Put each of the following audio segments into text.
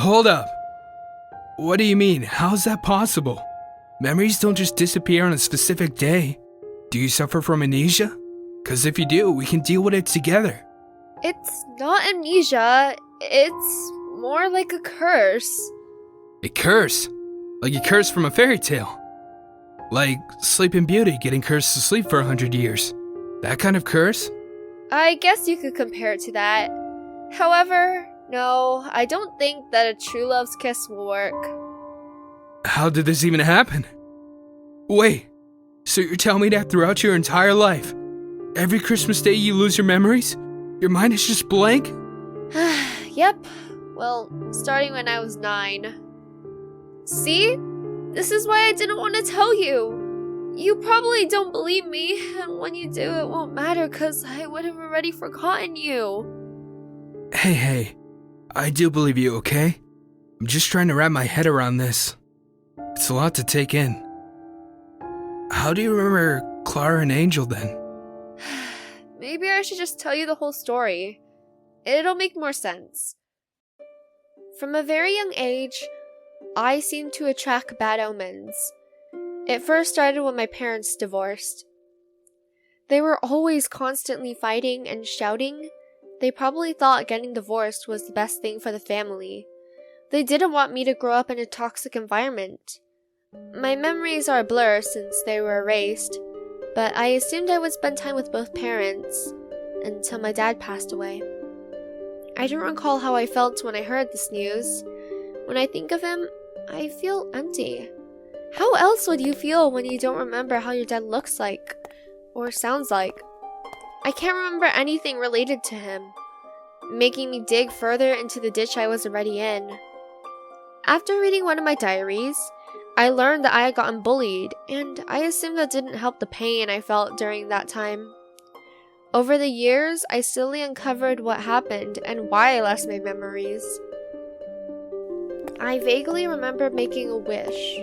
Hold up. What do you mean? How's that possible? Memories don't just disappear on a specific day. Do you suffer from amnesia? Because if you do, we can deal with it together. It's not amnesia. It's more like a curse. A curse? Like a curse from a fairy tale? Like Sleeping Beauty getting cursed to sleep for 100 years. That kind of curse? I guess you could compare it to that. However, no, I don't think that a true love's kiss will work. How did this even happen? Wait, so you're telling me that throughout your entire life, every Christmas day you lose your memories? Your mind is just blank? Yep. Well, starting when I was 9. See? This is why I didn't want to tell you. You probably don't believe me, and when you do, it won't matter because I would have already forgotten you. Hey, I do believe you, okay? I'm just trying to wrap my head around this. It's a lot to take in. How do you remember Clara and Angel then? Maybe I should just tell you the whole story. It'll make more sense. From a very young age, I seemed to attract bad omens. It first started when my parents divorced. They were always constantly fighting and shouting. They probably thought getting divorced was the best thing for the family. They didn't want me to grow up in a toxic environment. My memories are a blur since they were erased, but I assumed I would spend time with both parents until my dad passed away. I don't recall how I felt when I heard this news. When I think of him, I feel empty. How else would you feel when you don't remember how your dad looks like or sounds like? I can't remember anything related to him, making me dig further into the ditch I was already in. After reading one of my diaries, I learned that I had gotten bullied, and I assumed that didn't help the pain I felt during that time. Over the years, I slowly uncovered what happened and why I lost my memories. I vaguely remember making a wish.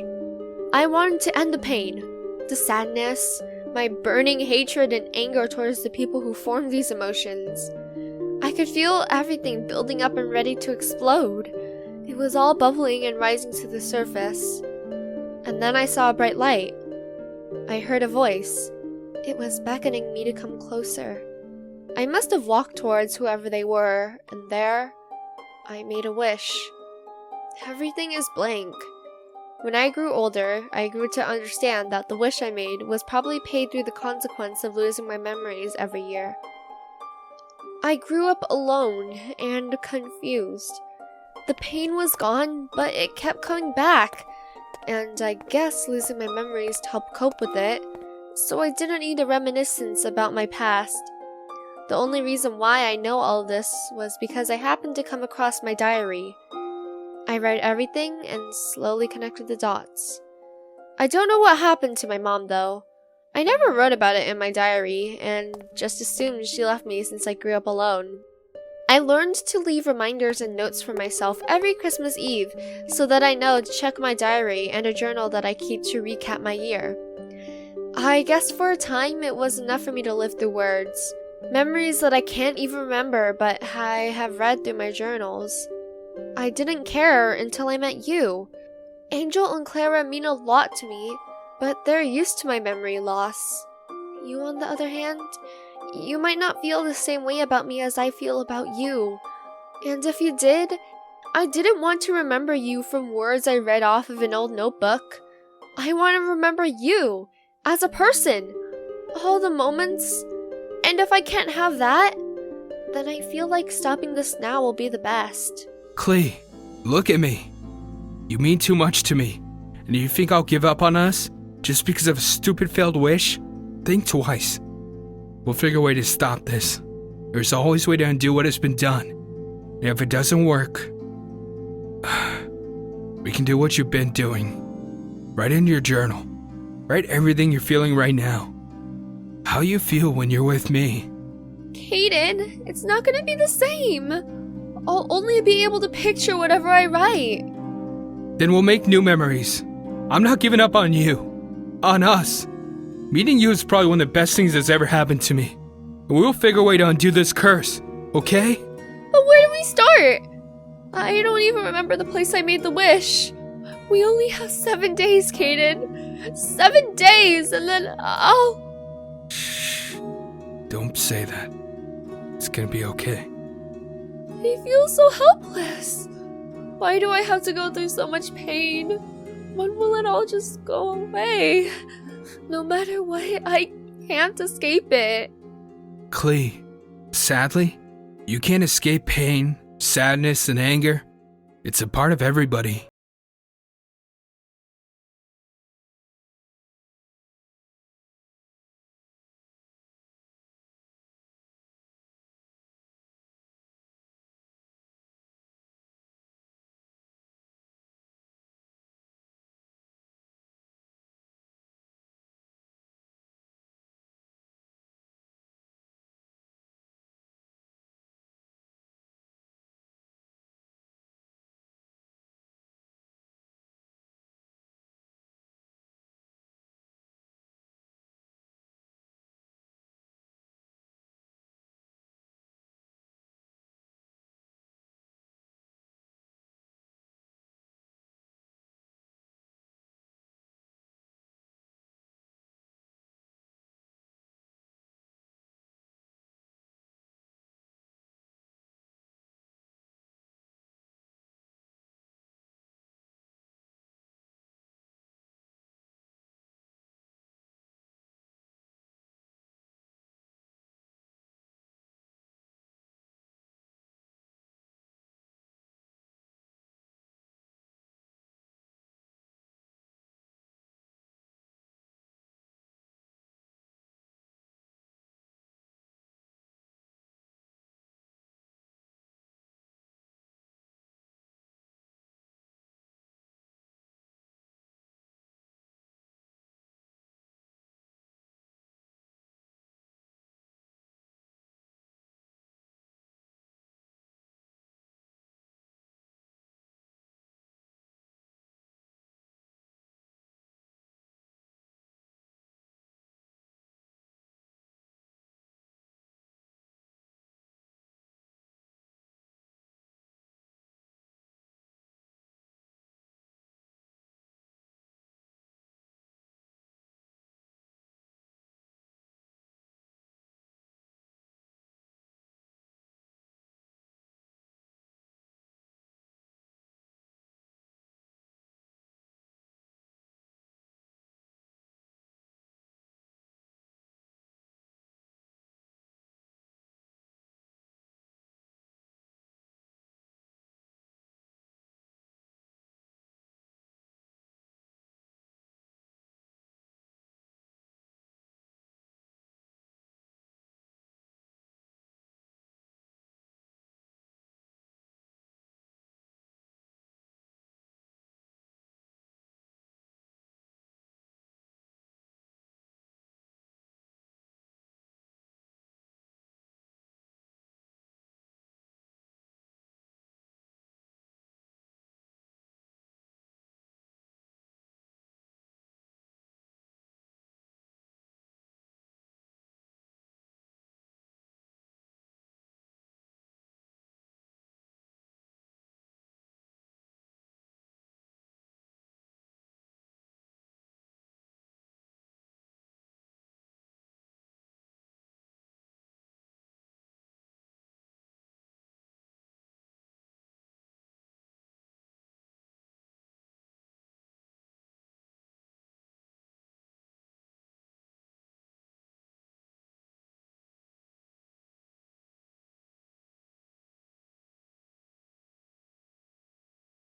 I wanted to end the pain, the sadness, my burning hatred and anger towards the people who formed these emotions. I could feel everything building up and ready to explode. It was all bubbling and rising to the surface. And then I saw a bright light. I heard a voice. It was beckoning me to come closer. I must have walked towards whoever they were, and there, I made a wish. Everything is blank. When I grew older, I grew to understand that the wish I made was probably paid through the consequence of losing my memories every year. I grew up alone and confused. The pain was gone, but it kept coming back, and I guess losing my memories to help cope with it, so I didn't need a reminiscence about my past. The only reason why I know all of this was because I happened to come across my diary. I read everything and slowly connected the dots. I don't know what happened to my mom though. I never wrote about it in my diary and just assumed she left me since I grew up alone. I learned to leave reminders and notes for myself every Christmas Eve so that I know to check my diary and a journal that I keep to recap my year. I guess for a time it was enough for me to live through words. Memories that I can't even remember but I have read through my journals. I didn't care until I met you. Angel and Clara mean a lot to me, but they're used to my memory loss. You, on the other hand, you might not feel the same way about me as I feel about you. And if you did, I didn't want to remember you from words I read off of an old notebook. I want to remember you, as a person, all the moments. And if I can't have that, then I feel like stopping this now will be the best. Klee, look at me. You mean too much to me. And you think I'll give up on us just because of a stupid failed wish? Think twice. We'll figure a way to stop this. There's always a way to undo what has been done. And if it doesn't work, we can do what you've been doing. Write in your journal. Write everything you're feeling right now. How you feel when you're with me. Kaden, it's not gonna be the same. I'll only be able to picture whatever I write. Then we'll make new memories. I'm not giving up on you. On us. Meeting you is probably one of the best things that's ever happened to me. And we'll figure a way to undo this curse, okay? But where do we start? I don't even remember the place I made the wish. We only have 7 days, Kaden. 7 days, and then I'll... Shh. Don't say that. It's gonna be okay. I feel so helpless. Why do I have to go through so much pain? When will it all just go away? No matter what, I can't escape it. Klee, sadly, you can't escape pain, sadness, and anger. It's a part of everybody.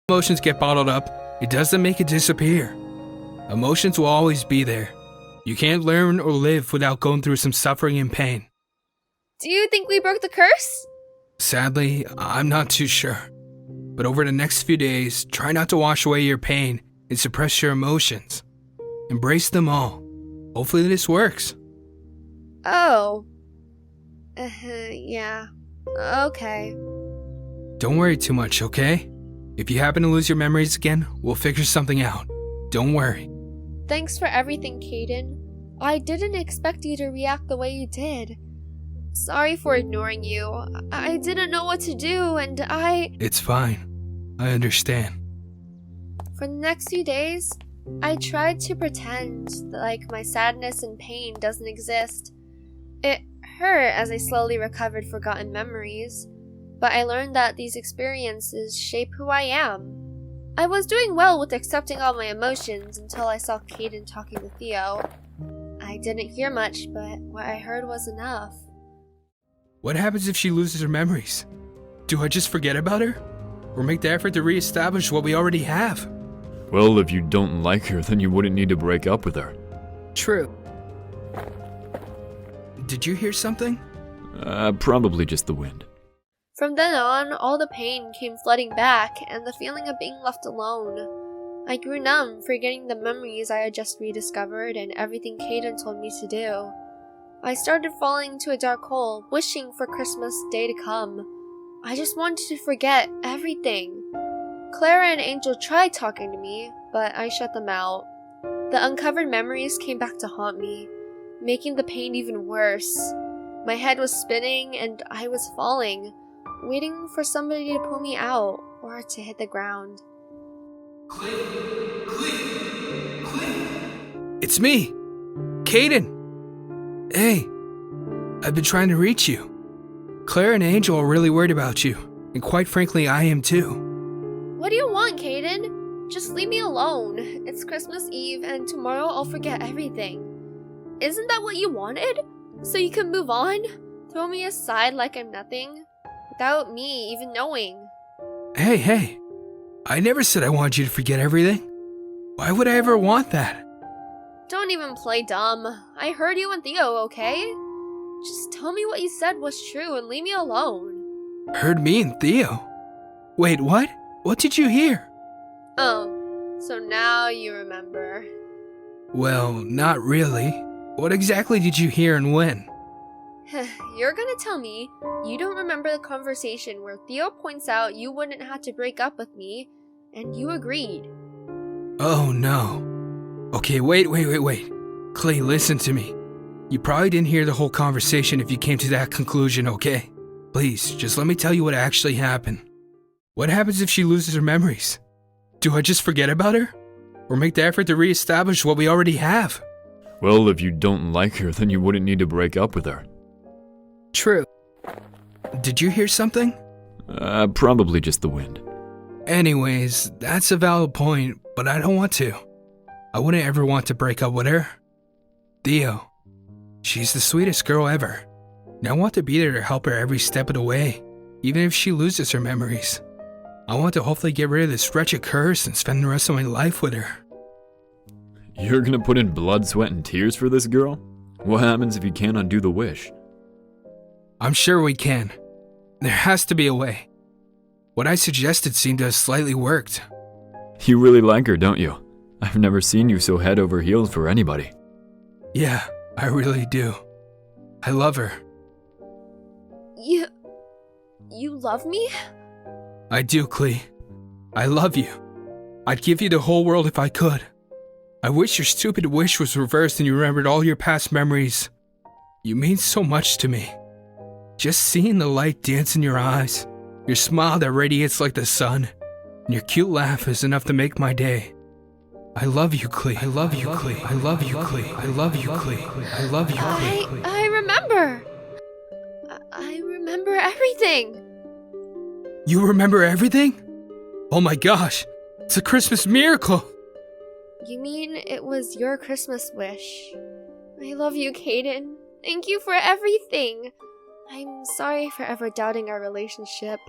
Emotions get bottled up, it doesn't make it disappear. Emotions will always be there. You can't learn or live without going through some suffering and pain. Do you think we broke the curse? Sadly, I'm not too sure. But over the next few days, try not to wash away your pain and suppress your emotions. Embrace them all. Hopefully this works. Oh. Yeah. Okay. Don't worry too much, okay? If you happen to lose your memories again, we'll figure something out. Don't worry. Thanks for everything, Kaden. I didn't expect you to react the way you did. Sorry for ignoring you. I didn't know what to do, and It's fine. I understand. For the next few days, I tried to pretend like my sadness and pain doesn't exist. It hurt as I slowly recovered forgotten memories, but I learned that these experiences shape who I am. I was doing well with accepting all my emotions until I saw Kaiden talking to Theo. I didn't hear much, but what I heard was enough. What happens if she loses her memories? Do I just forget about her? Or make the effort to re-establish what we already have? Well, if you don't like her, then you wouldn't need to break up with her. True. Did you hear something? Probably just the wind. From then on, all the pain came flooding back, and the feeling of being left alone. I grew numb, forgetting the memories I had just rediscovered and everything Kaiden told me to do. I started falling into a dark hole, wishing for Christmas Day to come. I just wanted to forget everything. Clara and Angel tried talking to me, but I shut them out. The uncovered memories came back to haunt me, making the pain even worse. My head was spinning and I was falling, waiting for somebody to pull me out or to hit the ground. Klee! It's me! Kaden! Hey, I've been trying to reach you. Claire and Angel are really worried about you, and quite frankly, I am too. What do you want, Kaiden? Just leave me alone. It's Christmas Eve and tomorrow I'll forget everything. Isn't that what you wanted? So you can move on? Throw me aside like I'm nothing? Without me even knowing. Hey, I never said I wanted you to forget everything. Why would I ever want that? Don't even play dumb. I heard you and Theo, okay? Just tell me what you said was true and leave me alone. Heard me and Theo? Wait, what? What did you hear? Oh, so now you remember. Well, not really. What exactly did you hear and when? You're gonna tell me you don't remember the conversation where Theo points out you wouldn't have to break up with me, and you agreed. Oh no. Okay, wait. Klee, listen to me. You probably didn't hear the whole conversation if you came to that conclusion, okay? Please, just let me tell you what actually happened. What happens if she loses her memories? Do I just forget about her? Or make the effort to re-establish what we already have? Well, if you don't like her, then you wouldn't need to break up with her. True. Did you hear something? Probably just the wind. Anyways, that's a valid point, but I don't want to. I wouldn't ever want to break up with her. Theo. She's the sweetest girl ever. And I want to be there to help her every step of the way, even if she loses her memories. I want to hopefully get rid of this wretched curse and spend the rest of my life with her. You're gonna put in blood, sweat, and tears for this girl? What happens if you can't undo the wish? I'm sure we can. There has to be a way. What I suggested seemed to have slightly worked. You really like her, don't you? I've never seen you so head over heels for anybody. Yeah, I really do. I love her. You love me? I do, Klee. I love you. I'd give you the whole world if I could. I wish your stupid wish was reversed and you remembered all your past memories. You mean so much to me. Just seeing the light dance in your eyes, your smile that radiates like the sun, and your cute laugh is enough to make my day. I love you, Klee. I love you, Klee. I love you, Klee. I love you, Klee. I love you, Klee. I remember. I remember everything. You remember everything? Oh my gosh, it's a Christmas miracle. You mean it was your Christmas wish? I love you, Kaiden. Thank you for everything. I'm sorry for ever doubting our relationship.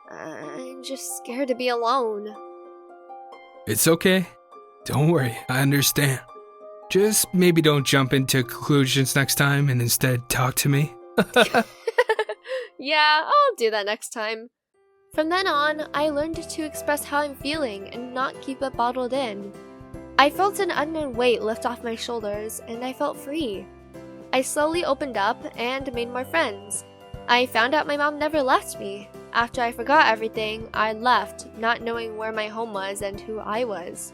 I'm just scared to be alone. It's okay. Don't worry, I understand. Just maybe don't jump into conclusions next time and instead talk to me. Yeah, I'll do that next time. From then on, I learned to express how I'm feeling and not keep it bottled in. I felt an unknown weight lift off my shoulders, and I felt free. I slowly opened up and made more friends. I found out my mom never left me. After I forgot everything, I left, not knowing where my home was and who I was.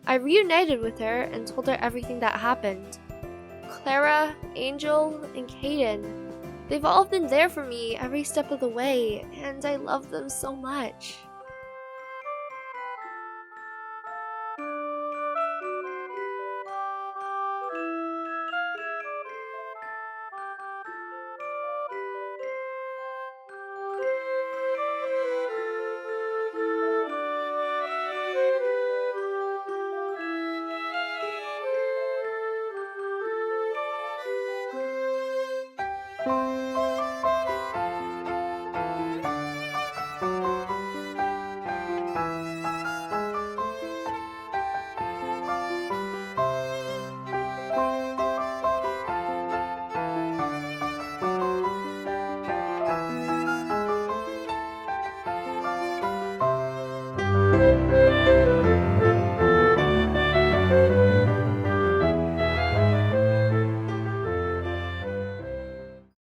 I reunited with her and told her everything that happened. Clara, Angel, and Kaiden, they've all been there for me every step of the way, and I love them so much.